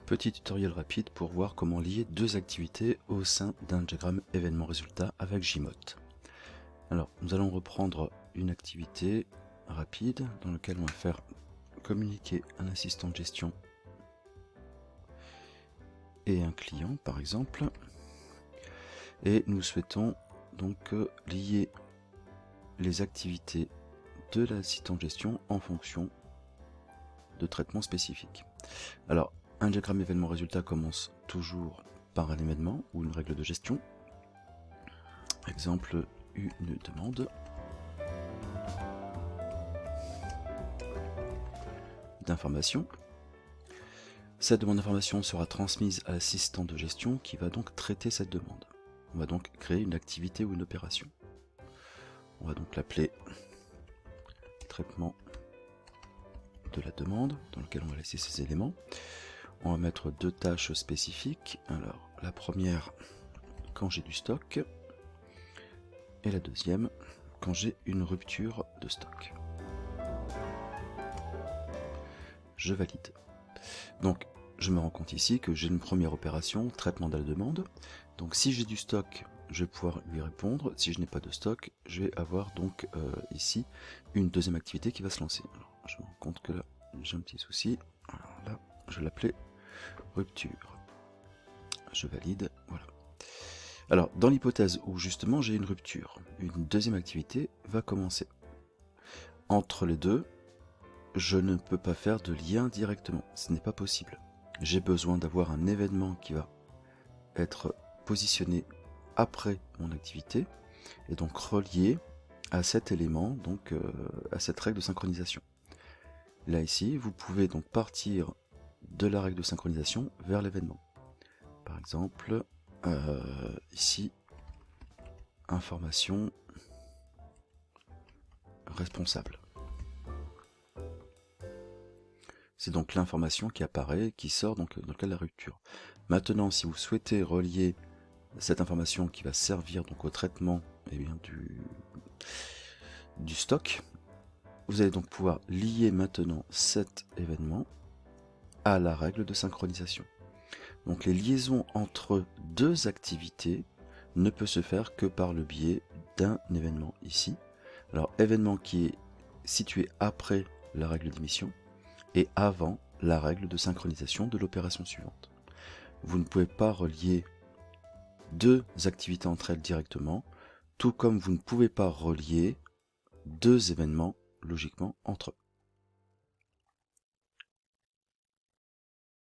Petit tutoriel rapide pour voir comment lier deux activités au sein d'un diagramme événement résultat avec Jmote. Alors, nous allons reprendre une activité rapide dans laquelle on va faire communiquer un assistant de gestion et un client par exemple. Et nous souhaitons donc lier les activités de l'assistant de gestion en fonction de traitements spécifiques. Alors, un diagramme événement résultat commence toujours par un événement ou une règle de gestion. Exemple, une demande. D'information. Cette demande d'information sera transmise à l'assistant de gestion qui va donc traiter cette demande. On va donc créer une activité ou une opération. On va donc l'appeler traitement de la demande, dans lequel on va laisser ces éléments. On va mettre deux tâches spécifiques. Alors, la première, quand j'ai du stock, et la deuxième, quand j'ai une rupture de stock. Je valide. Donc, je me rends compte ici que j'ai une première opération, traitement de la demande. Donc, si j'ai du stock, je vais pouvoir lui répondre. Si je n'ai pas de stock, je vais avoir donc ici une deuxième activité qui va se lancer. Alors, je me rends compte que là, j'ai un petit souci. Alors là, je l'appelais rupture. Je valide, voilà. Alors, dans l'hypothèse où justement j'ai une rupture, une deuxième activité va commencer. Entre les deux, je ne peux pas faire de lien directement, ce n'est pas possible. J'ai besoin d'avoir un événement qui va être positionné après mon activité et donc relié à cet élément, donc à cette règle de synchronisation. Là ici, vous pouvez donc partir de la règle de synchronisation vers l'événement. Par exemple, ici, information responsable. C'est donc l'information qui apparaît, qui sort donc dans le cas de la rupture. Maintenant, si vous souhaitez relier cette information qui va servir donc au traitement du stock, vous allez donc pouvoir lier maintenant cet événement à la règle de synchronisation. Donc les liaisons entre deux activités ne peuvent se faire que par le biais d'un événement ici. Alors événement qui est situé après la règle d'émission et avant la règle de synchronisation de l'opération suivante. Vous ne pouvez pas relier deux activités entre elles directement, tout comme vous ne pouvez pas relier deux événements logiquement entre eux.